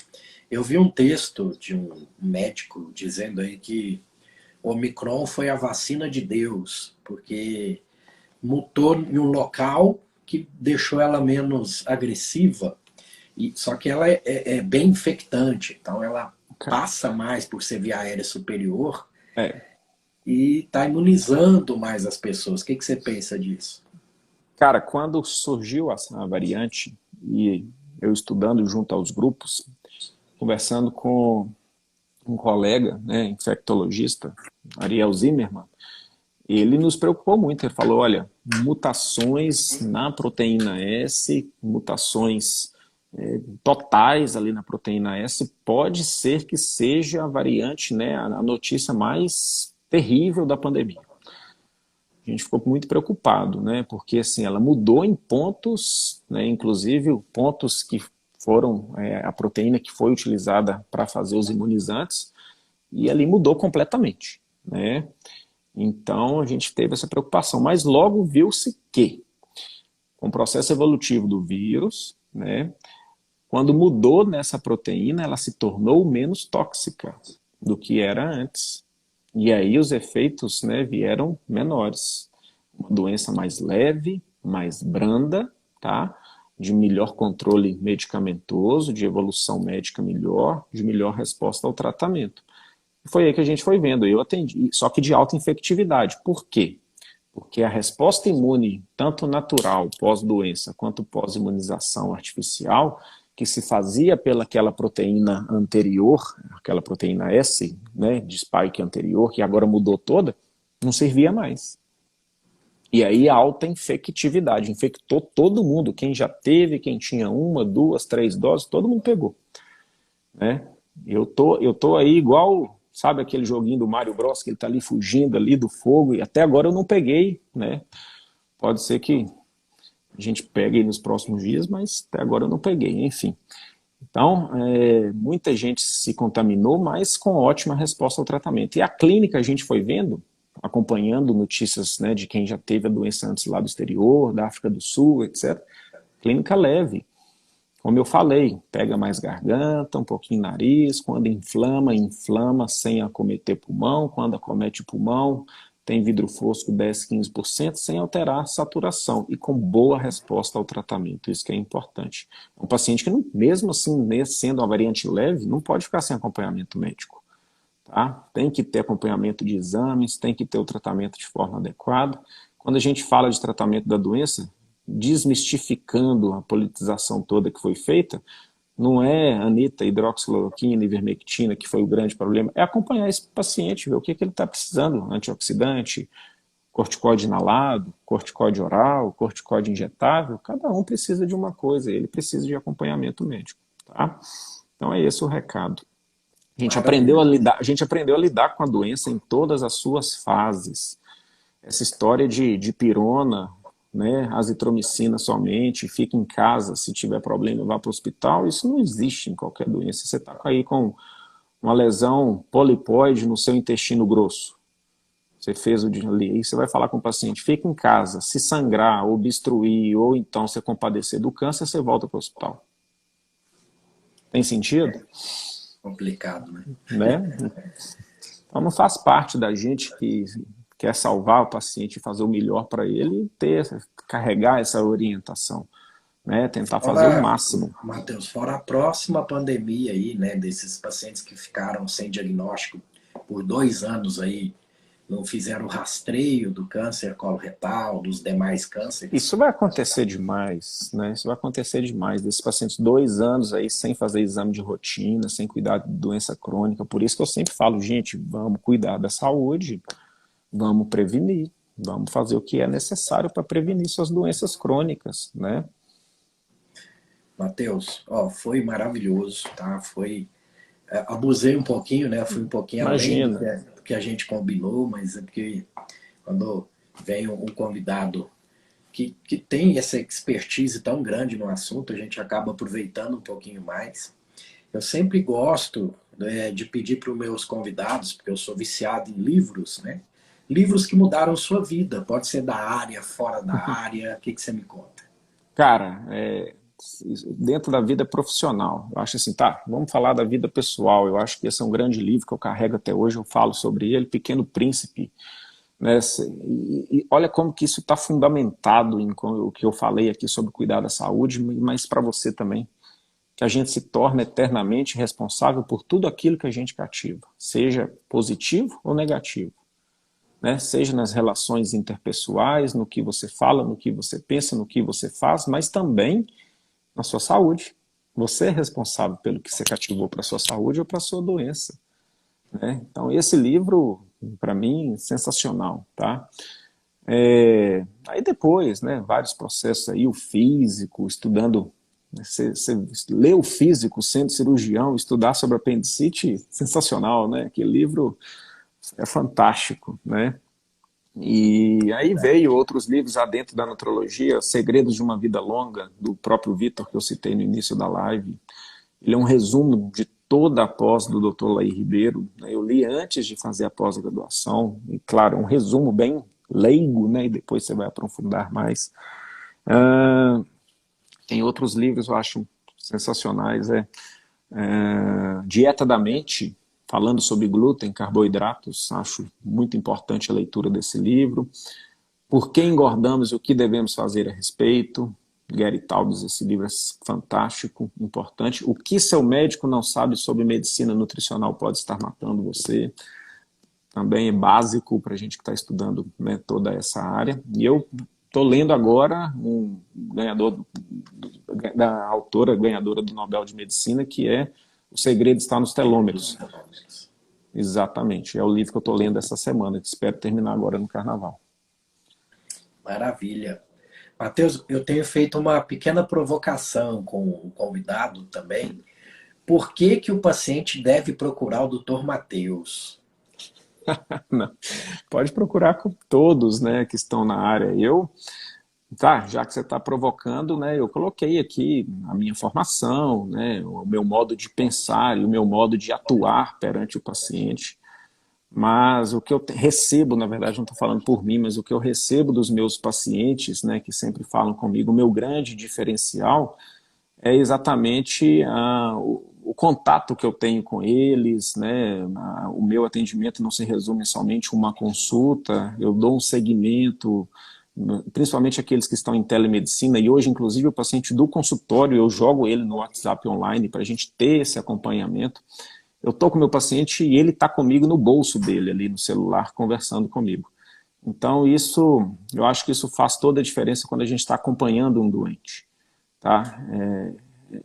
Eu vi um texto de um médico dizendo aí que o Omicron foi a vacina de Deus, porque mutou em um local que deixou ela menos agressiva, só que ela é bem infectante, então ela Okay. passa mais por ser via aérea superior É. e está imunizando mais as pessoas. O que você pensa disso? Cara, quando surgiu a variante, e eu estudando junto aos grupos, conversando com um colega, né, infectologista, Ariel Zimmermann, ele nos preocupou muito. Ele falou, olha, mutações na proteína S, mutações totais ali na proteína S, pode ser que seja a variante, né, a notícia mais terrível da pandemia. A gente ficou muito preocupado, né, porque assim, ela mudou em pontos, né, inclusive pontos que foram a proteína que foi utilizada para fazer os imunizantes, e ali mudou completamente, né? Então a gente teve essa preocupação, mas logo viu-se que, com o processo evolutivo do vírus, né, quando mudou nessa proteína, ela se tornou menos tóxica do que era antes. E aí os efeitos, né, vieram menores. Uma doença mais leve, mais branda, tá? De melhor controle medicamentoso, de evolução médica melhor, de melhor resposta ao tratamento. Foi aí que a gente foi vendo. Eu atendi, só que de alta infectividade. Por quê? Porque a resposta imune, tanto natural, pós-doença, quanto pós-imunização artificial, que se fazia pelaquela proteína anterior, aquela proteína S, né, de spike anterior, que agora mudou toda, não servia mais. E aí a alta infectividade, infectou todo mundo, quem já teve, quem tinha uma, duas, três doses, todo mundo pegou, né? Eu tô aí igual, sabe aquele joguinho do Mario Bros, que ele tá ali fugindo ali do fogo, e até agora eu não peguei, né? Pode ser que a gente pegue nos próximos dias, mas até agora eu não peguei, enfim. Então, muita gente se contaminou, mas com ótima resposta ao tratamento. E a clínica a gente foi vendo, acompanhando notícias, né, de quem já teve a doença antes lá do exterior, da África do Sul, etc. Clínica leve. Como eu falei, pega mais garganta, um pouquinho nariz, quando inflama, inflama sem acometer pulmão, quando acomete o pulmão, tem vidro fosco 10, 15%, sem alterar a saturação e com boa resposta ao tratamento, isso que é importante. Um paciente que, mesmo assim, sendo uma variante leve, não pode ficar sem acompanhamento médico. Tá? Tem que ter acompanhamento de exames, tem que ter o tratamento de forma adequada. Quando a gente fala de tratamento da doença, desmistificando a politização toda que foi feita, não é anita, hidroxicloroquina, ivermectina que foi o grande problema, é acompanhar esse paciente, ver o que ele está precisando, antioxidante, corticóide inalado, corticóide oral, corticóide injetável, cada um precisa de uma coisa, ele precisa de acompanhamento médico, tá? Então é esse o recado. A gente aprendeu a lidar com a doença em todas as suas fases. Essa história de pirona, né, azitromicina somente, fica em casa, se tiver problema vá para o hospital, isso não existe em qualquer doença. Você está aí com uma lesão polipoide no seu intestino grosso, você fez o de ali, aí você vai falar com o paciente, fica em casa, se sangrar, obstruir, ou então se compadecer do câncer, você volta para o hospital. Tem sentido? Complicado, né? Né? Então não faz parte da gente que quer salvar o paciente e fazer o melhor para ele, carregar essa orientação, né? Tentar fazer o máximo. Matheus, fora a próxima pandemia aí, né, desses pacientes que ficaram sem diagnóstico por 2 anos aí, não fizeram o rastreio do câncer coloretal, dos demais cânceres. Isso vai acontecer demais, né? Isso vai acontecer demais. Desses pacientes 2 anos aí sem fazer exame de rotina, sem cuidar de doença crônica. Por isso que eu sempre falo, gente, vamos cuidar da saúde, vamos prevenir, vamos fazer o que é necessário para prevenir suas doenças crônicas, né? Matheus, ó, foi maravilhoso, tá? Abusei um pouquinho, né? Fui um pouquinho além do que a gente combinou, mas é porque quando vem um convidado que tem essa expertise tão grande no assunto, a gente acaba aproveitando um pouquinho mais. Eu sempre gosto, né, de pedir para os meus convidados, porque eu sou viciado em livros, né? Livros que mudaram sua vida, pode ser da área, fora da área, o que você me conta? Cara, dentro da vida profissional, eu acho assim, tá, vamos falar da vida pessoal, eu acho que esse é um grande livro que eu carrego até hoje, eu falo sobre ele, Pequeno Príncipe, né? E olha como que isso está fundamentado em o que eu falei aqui sobre cuidar da saúde, mas para você também, que a gente se torna eternamente responsável por tudo aquilo que a gente cativa, seja positivo ou negativo. né? Seja nas relações interpessoais, no que você fala, no que você pensa, no que você faz, mas também na sua saúde. Você é responsável pelo que você cativou para a sua saúde ou para a sua doença, né? Então, esse livro, para mim, é sensacional, tá? Aí depois, né, vários processos aí, o físico, estudando, você lê o físico sendo cirurgião, estudar sobre apendicite, sensacional, né? Aquele livro é fantástico, né? E aí veio outros livros já dentro da nutrologia, Segredos de uma Vida Longa, do próprio Vitor, que eu citei no início da live. Ele é um resumo de toda a pós do Dr. Laí Ribeiro, né? Eu li antes de fazer a pós-graduação, e claro, um resumo bem leigo, né? E depois você vai aprofundar mais. Tem outros livros eu acho sensacionais, Dieta da Mente, falando sobre glúten, carboidratos, acho muito importante a leitura desse livro. Por que engordamos e o que devemos fazer a respeito? Gary Taubes, esse livro é fantástico, importante. O que seu médico não sabe sobre medicina nutricional pode estar matando você. Também é básico para a gente que está estudando, né, toda essa área. E eu estou lendo agora um ganhador, da autora ganhadora do Nobel de Medicina, que é O Segredo Está nos Telômeros. Exatamente, é o livro que eu estou lendo essa semana, que espero terminar agora no Carnaval. Maravilha. Matheus, eu tenho feito uma pequena provocação com o convidado também. Por que que o paciente deve procurar o Dr. Matheus? Não. Pode procurar com todos, né, que estão na área. Já que você está provocando, né, eu coloquei aqui a minha formação, né, o meu modo de pensar e o meu modo de atuar perante o paciente. Mas o que eu recebo, na verdade, não estou falando por mim, mas o que eu recebo dos meus pacientes, né, que sempre falam comigo, o meu grande diferencial é exatamente o contato que eu tenho com eles, né? O meu atendimento não se resume somente a uma consulta, eu dou um segmento, principalmente aqueles que estão em telemedicina, e hoje, inclusive, o paciente do consultório, eu jogo ele no WhatsApp online para a gente ter esse acompanhamento. Eu estou com o meu paciente e ele está comigo no bolso dele, ali no celular, conversando comigo. Então, eu acho que isso faz toda a diferença quando a gente está acompanhando um doente. Tá?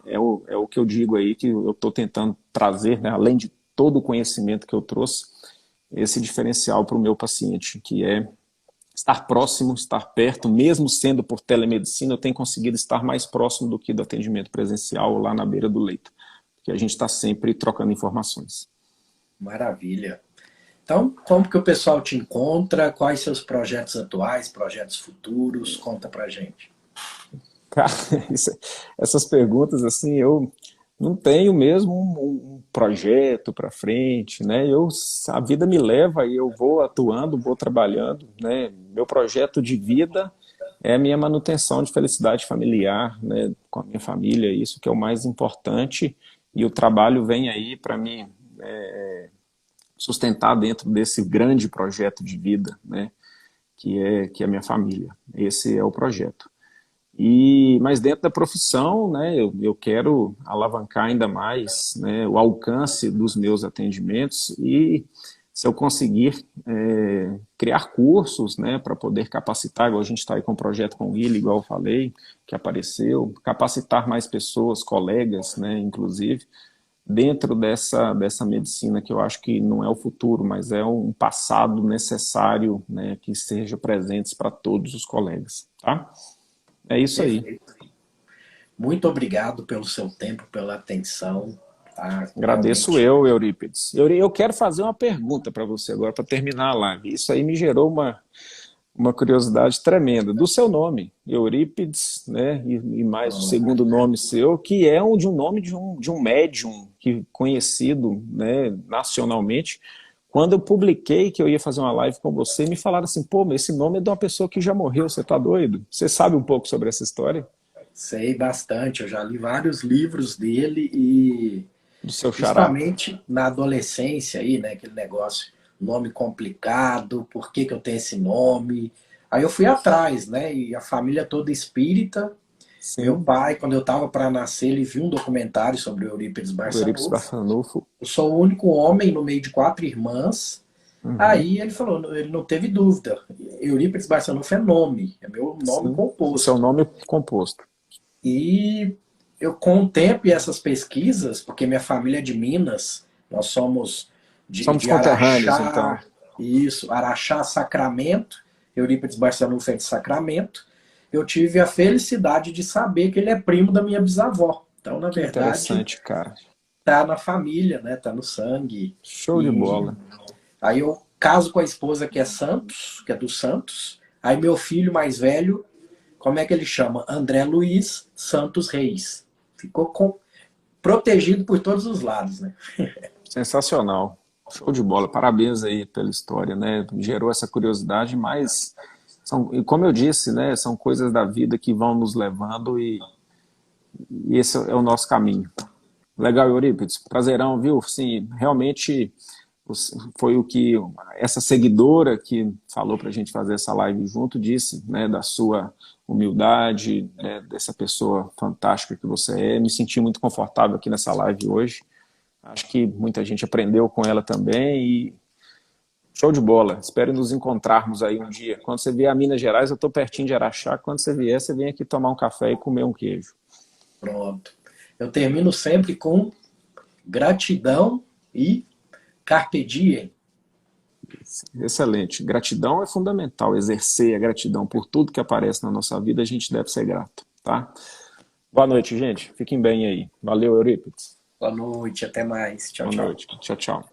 É o que eu digo aí, que eu estou tentando trazer, né, além de todo o conhecimento que eu trouxe, esse diferencial para o meu paciente, que é estar próximo, estar perto, mesmo sendo por telemedicina, eu tenho conseguido estar mais próximo do que do atendimento presencial lá na beira do leito, porque a gente está sempre trocando informações. Maravilha. Então, como que o pessoal te encontra? Quais seus projetos atuais, projetos futuros? Conta pra gente. Cara, essas perguntas, assim, eu não tenho mesmo um projeto para frente, né? A vida me leva e eu vou atuando, vou trabalhando, né? Meu projeto de vida é a minha manutenção de felicidade familiar, né? Com a minha família, isso que é o mais importante, e o trabalho vem aí para me sustentar dentro desse grande projeto de vida, né? Que é a minha família. Esse é o projeto. Mas dentro da profissão, né, eu quero alavancar ainda mais, né, o alcance dos meus atendimentos, e se eu conseguir criar cursos, né, para poder capacitar, igual a gente está aí com um projeto com o Willi, igual eu falei, que apareceu, capacitar mais pessoas, colegas, né, inclusive, dentro dessa medicina que eu acho que não é o futuro, mas é um passado necessário, né, que seja presente para todos os colegas, tá? É isso aí. Perfeito. Muito obrigado pelo seu tempo, pela atenção. Tá? Agradeço Realmente. Eurípides. Eu quero fazer uma pergunta para você agora, para terminar a live. Isso aí me gerou uma curiosidade tremenda. Do seu nome, Eurípides, né? E mais o segundo nome seu, que é de um nome de um médium conhecido, né, nacionalmente. Quando eu publiquei que eu ia fazer uma live com você, me falaram assim, pô, mas esse nome é de uma pessoa que já morreu, você tá doido? Você sabe um pouco sobre essa história? Sei bastante, eu já li vários livros dele e Do seu xará? principalmente na adolescência aí, né, aquele negócio, nome complicado, por que que eu tenho esse nome? Aí eu fui atrás, né, e a família toda espírita. Meu Sim, pai, quando eu estava para nascer, ele viu um documentário sobre o Eurípides o Eurípides Barçanufo. Barçanufo. Eu sou o único homem no meio de 4 irmãs. Uhum. Aí ele falou, ele não teve dúvida. Eurípides Barçanufo é nome, é meu nome Sim. O seu composto. nome composto. E eu, com o tempo e essas pesquisas, porque minha família é de Minas, nós somos Somos de conterrâneos, então. Araxá, isso, Araxá, Sacramento, Eurípides Barçanufo é de Sacramento. Eu tive a felicidade de saber que ele é primo da minha bisavó. Então, na Que verdade, interessante, cara. tá na família, né? Tá no sangue. Show de E bola. aí eu caso com a esposa que é Santos, que é dos Santos. Aí meu filho mais velho, como é que ele chama? André Luiz Santos Reis. Ficou protegido por todos os lados, né? Sensacional. Show de bola. Parabéns aí pela história, né? Gerou essa curiosidade, mas e como eu disse, né, são coisas da vida que vão nos levando e esse é o nosso caminho. Legal, Eurípides. Prazerão, viu? Sim, realmente foi o que essa seguidora que falou para a gente fazer essa live junto disse, né, da sua humildade, né, dessa pessoa fantástica que você é. Me senti muito confortável aqui nessa live hoje. Acho que muita gente aprendeu com ela também e show de bola. Espero nos encontrarmos aí um dia. Quando você vier a Minas Gerais, eu estou pertinho de Araxá. Quando você vier, você vem aqui tomar um café e comer um queijo. Pronto. Eu termino sempre com gratidão e carpe diem. Excelente. Gratidão é fundamental. Exercer a gratidão por tudo que aparece na nossa vida, a gente deve ser grato, tá? Boa noite, gente. Fiquem bem aí. Valeu, Eurípides. Boa noite, até mais. Tchau, Boa tchau. noite. Tchau, tchau.